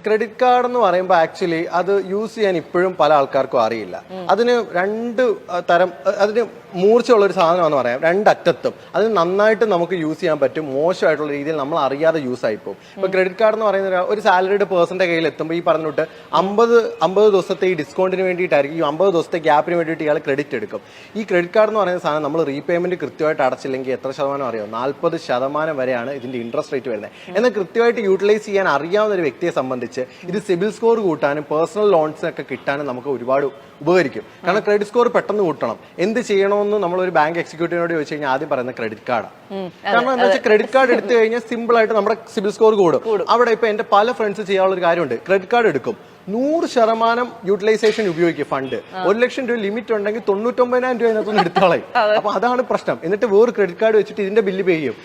Credit card എന്ന് പറയുമ്പോൾ actually അത് യൂസ് ചെയ്യാൻ ഇപ്പോഴും പല ആൾക്കാർക്കും അറിയില്ല. അതിന് അതിന് മൂർച്ചയുള്ള ഒരു സാധനമാണെന്ന് പറയാം. രണ്ടറ്റത്തും അതിന് നന്നായിട്ട് നമുക്ക് യൂസ് ചെയ്യാൻ പറ്റും, മോശമായിട്ടുള്ള രീതിയിൽ നമ്മൾ അറിയാതെ യൂസ് ആയിപ്പോകും. ഇപ്പൊ ക്രെഡിറ്റ് കാർഡ് എന്ന് പറയുന്ന ഒരു സാലറിഡ് പേഴ്സന്റെ കയ്യിൽ എത്തുമ്പോൾ ഈ പറഞ്ഞിട്ട് 50 ദിവസത്തെ ഈ ഡിസ്കൗണ്ടിന് വേണ്ടിയിട്ടായിരിക്കും, ഈ 50 ദിവസത്തെ ഗ്യാപ്പിന് വേണ്ടിയിട്ട് ഇയാൾ ക്രെഡിറ്റ് എടുക്കും. ഈ ക്രെഡിറ്റ് കാർഡ് എന്ന് പറയുന്ന സാധനം നമ്മൾ റീപേയ്മെന്റ് കൃത്യമായിട്ട് അടച്ചില്ലെങ്കിൽ എത്ര ശതമാനം അറിയാം? 40% വരെയാണ് ഇതിന്റെ ഇൻട്രസ്റ്റ് റേറ്റ് വരുന്നത്. എന്നാൽ കൃത്യമായിട്ട് യൂട്ടിലൈസ് ചെയ്യാൻ അറിയാവുന്ന ഒരു വ്യക്തിയെ സംബന്ധിച്ച് ഇത് സിബിൽ സ്കോർ കൂട്ടാനും പേഴ്സണൽ ലോൺസിനൊക്കെ കിട്ടാനും നമുക്ക് ഒരുപാട് ഉപകരിക്കും. കാരണം ക്രെഡിറ്റ് സ്കോർ പെട്ടെന്ന് കൂട്ടണം. എന്ത് ചെയ്യണമെന്ന് നമ്മളൊരു ബാങ്ക് എക്സിക്യൂട്ടീവിനോട് ചോദിച്ചു കഴിഞ്ഞാൽ ആദ്യം പറയുന്ന ക്രെഡിറ്റ് കാർഡാണ്. കാരണം എന്താ വെച്ചാൽ ക്രെഡിറ്റ് കാർഡ് എടുത്തു കഴിഞ്ഞാൽ സിമ്പിൾ ആയിട്ട് നമ്മുടെ സിബിൽ സ്കോർ കൂടും. അവിടെ ഇപ്പൊ എന്റെ പല ഫ്രണ്ട്സ് ചെയ്യാനുള്ള ഒരു കാര്യമുണ്ട്, ക്രെഡിറ്റ് കാർഡ് എടുക്കും, 100% യൂട്ടിലൈസേഷൻ ഉപയോഗിക്കും. ഫണ്ട് 1 ലക്ഷം രൂപ ലിമിറ്റ് ഉണ്ടെങ്കിൽ 99,000 രൂപ അതിനകത്തൊന്ന് എടുത്തോളയും. അപ്പൊ അതാണ് പ്രശ്നം. എന്നിട്ട് വേറെ ക്രെഡിറ്റ് കാർഡ് വെച്ചിട്ട് ഇതിന്റെ ബില്ല് പേ ചെയ്യും.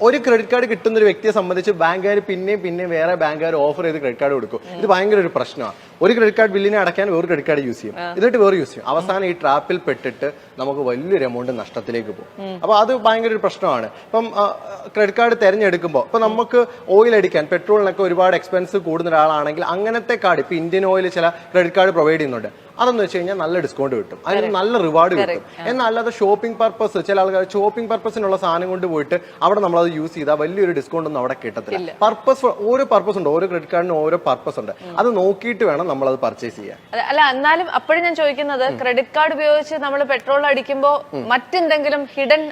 ഒരു ക്രെഡിറ്റ് കാർഡ് കിട്ടുന്ന ഒരു വ്യക്തിയെ സംബന്ധിച്ച് ബാങ്കുകാർ പിന്നെയും വേറെ ബാങ്കുകാർ ഓഫർ ചെയ്ത് ക്രെഡിറ്റ് കാർഡ് കൊടുക്കും. ഇത് ഭയങ്കര ഒരു പ്രശ്നമാണ്. ഒരു ക്രെഡിറ്റ് കാർഡ് ബില്ലിനെ അടയ്ക്കാൻ വേറെ ക്രെഡിറ്റ് കാർഡ് യൂസ് ചെയ്യും, എന്നിട്ട് വേറെ യൂസ് ചെയ്യും. അവസാനം ഈ ട്രാപ്പിൽ പെട്ടിട്ട് നമുക്ക് വലിയൊരു എമൗണ്ട് നഷ്ടത്തിലേക്ക് പോകും. അപ്പൊ അത് ഭയങ്കര ഒരു പ്രശ്നമാണ്. ഇപ്പം ക്രെഡിറ്റ് കാർഡ് തിരഞ്ഞെടുക്കുമ്പോൾ ഇപ്പൊ നമുക്ക് ഓയിൽ അടിക്കാൻ പെട്രോളിനൊക്കെ ഒരുപാട് എക്സ്പെൻസ് കൂടുന്ന ഒരാളാണെങ്കിൽ അങ്ങനത്തെ കാർഡ് ഇപ്പൊ ഇന്ത്യൻ ഓയിൽ ചില ക്രെഡിറ്റ് കാർഡ് പ്രൊവൈഡ് ചെയ്യുന്നുണ്ട്. അതെന്ന് വെച്ച് കഴിഞ്ഞാൽ നല്ല ഡിസ്കൗണ്ട് കിട്ടും, അതിന് നല്ല റിവാർഡ് കിട്ടും. എന്നാൽ അല്ലാതെ ഷോപ്പിംഗ് പർപ്പസ്, ചില ആൾക്കാർ ഷോപ്പിംഗ് പർപ്പസിനുള്ള സാധനം കൊണ്ട് പോയിട്ട് അവിടെ നമ്മളത് യൂസ് ചെയ്താൽ വലിയൊരു ഡിസ്കൗണ്ട് ഒന്നും അവിടെ കിട്ടത്തില്ല. പർപ്പസ്, ഓരോ പർപ്പസ് ഉണ്ട്, ഓരോ ക്രെഡിറ്റ് കാർഡിന് ഓരോ പർപ്പസ് ഉണ്ട്. അത് നോക്കിയിട്ട് വേണം നമ്മൾ അത് പർച്ചേസ് ചെയ്യാൻ. അല്ല, എന്നാലും അപ്പോഴും ഞാൻ ചോദിക്കുന്നത്, ക്രെഡിറ്റ് കാർഡ് ഉപയോഗിച്ച് നമ്മൾ പെട്രോൾ അടിക്കുമ്പോൾ മറ്റെന്തെങ്കിലും ഹിഡൻ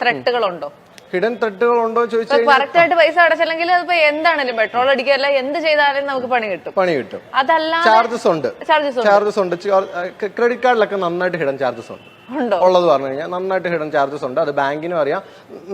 ത്രെട്ടുകളുണ്ടോ? ഹിഡൻ ത്രെട്ടുകൾ ഉണ്ടോ ചോദിച്ചാൽ കറക്റ്റ് ആയിട്ട് പൈസ അടച്ചില്ലെങ്കിൽ അതിപ്പോ എന്താണെങ്കിലും പെട്രോൾ അടിക്കല്ല എന്ത് ചെയ്താലും നമുക്ക് പണി കിട്ടും. അതല്ല, ചാർജസ് ഉണ്ട്. ക്രെഡിറ്റ് കാർഡിലൊക്കെ നന്നായിട്ട് ഹിഡൻ ചാർജസ് ഉണ്ട് ഉള്ളത് പറഞ്ഞു കഴിഞ്ഞാൽ നന്നായിട്ട് ഹിഡൻ ചാർജസ് ഉണ്ട്. അത് ബാങ്കിനും അറിയാം,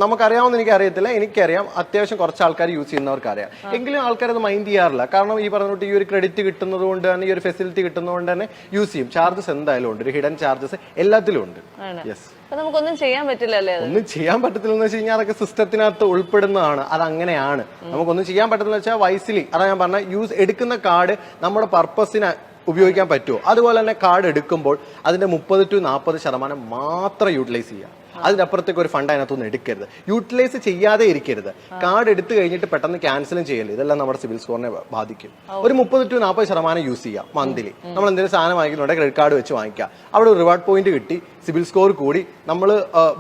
നമുക്കറിയാവുന്ന എനിക്ക് അറിയത്തില്ല, എനിക്കറിയാം. അത്യാവശ്യം കുറച്ച് ആൾക്കാർ യൂസ് ചെയ്യുന്നവർക്ക് അറിയാം. എങ്കിലും ആൾക്കാർ അത് മൈൻഡ് ചെയ്യാറില്ല. കാരണം ഈ പറഞ്ഞിട്ട് ഈ ഒരു ക്രെഡിറ്റ് കിട്ടുന്നത് കൊണ്ട് തന്നെ, ഈ ഒരു ഫെസിലിറ്റി കിട്ടുന്നത് തന്നെ യൂസ് ചെയ്യും. ചാർജസ് എന്തായാലും ഉണ്ട്, ഒരു ഹിഡൻ ചാർജസ് എല്ലാത്തിലും ഉണ്ട്. യെസ്, നമുക്കൊന്നും ചെയ്യാൻ പറ്റില്ലല്ലേ? ഒന്നും ചെയ്യാൻ പറ്റത്തില്ലെന്ന് വെച്ച് കഴിഞ്ഞാൽ അതൊക്കെ സിസ്റ്റത്തിനകത്ത് ഉൾപ്പെടുന്നതാണ്. അത് അങ്ങനെയാണ്. നമുക്കൊന്നും ചെയ്യാൻ പറ്റത്തില്ല വെച്ചാൽ വൈസിലി, അതാ ഞാൻ പറഞ്ഞ, എടുക്കുന്ന കാർഡ് നമ്മുടെ പർപ്പസിന് ഉപയോഗിക്കാൻ പറ്റുമോ. അതുപോലെ തന്നെ കാർഡ് എടുക്കുമ്പോൾ അതിന്റെ 30 to 40% മാത്രം യൂട്ടിലൈസ് ചെയ്യുക. അതിനപ്പുറത്തേക്ക് ഒരു ഫണ്ട് അതിനകത്തൊന്നും എടുക്കരുത്. യൂട്ടിലൈസ് ചെയ്യാതെ ഇരിക്കരുത്. കാർഡ് എടുത്തു കഴിഞ്ഞിട്ട് പെട്ടെന്ന് ക്യാൻസലും ചെയ്യരുത്. ഇതെല്ലാം നമ്മുടെ സിബിൽ സ്കോറിനെ ബാധിക്കും. ഒരു 30 to 40% യൂസ് ചെയ്യാം മന്ത്ലി. നമ്മൾ എന്തെങ്കിലും സാധനം വാങ്ങിക്കുന്നുണ്ടെങ്കിൽ ക്രെഡിറ്റ് കാർഡ് വെച്ച് വാങ്ങിക്കാം. അവിടെ ഒരു റിവാർഡ് പോയിന്റ് കിട്ടി, സിബിൽ സ്കോർ കൂടി, നമ്മൾ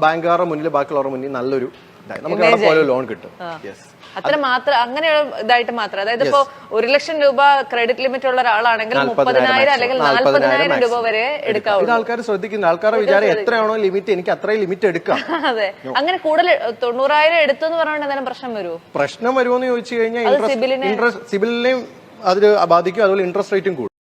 ബാങ്കുകാരുടെ മുന്നിൽ, ബാക്കിയുള്ളവരുടെ മുന്നിൽ നല്ലൊരു നമുക്ക് അവിടെ പോലെ ലോൺ കിട്ടും. യെസ്, അത്ര മാത്രം, അങ്ങനെ ഇതായിട്ട് മാത്രം. അതായത് ഇപ്പോ 1 ലക്ഷം രൂപ ക്രെഡിറ്റ് ലിമിറ്റ് ഉള്ള ഒരാളാണെങ്കിൽ 30,000 അല്ലെങ്കിൽ 40,000 രൂപ വരെ എടുക്കാം. ഇത് ആൾക്കാർ ശ്രദ്ധിക്കുന്നത്, ആൾക്കാരുടെ വിചാരം എത്രയാണോ ലിമിറ്റ് എനിക്ക് അത്രയും ലിമിറ്റ് എടുക്കാം. അതെ, അങ്ങനെ കൂടുതൽ 90,000 എടുത്തെന്ന് പറഞ്ഞാൽ എന്തെങ്കിലും പ്രശ്നം വരുമോ എന്ന് ചോദിച്ചു കഴിഞ്ഞാൽ സിബിലിനെയും അതിൽ ബാധിക്കും. അതുപോലെ ഇൻട്രസ്റ്റ് റേറ്റും കൂടും.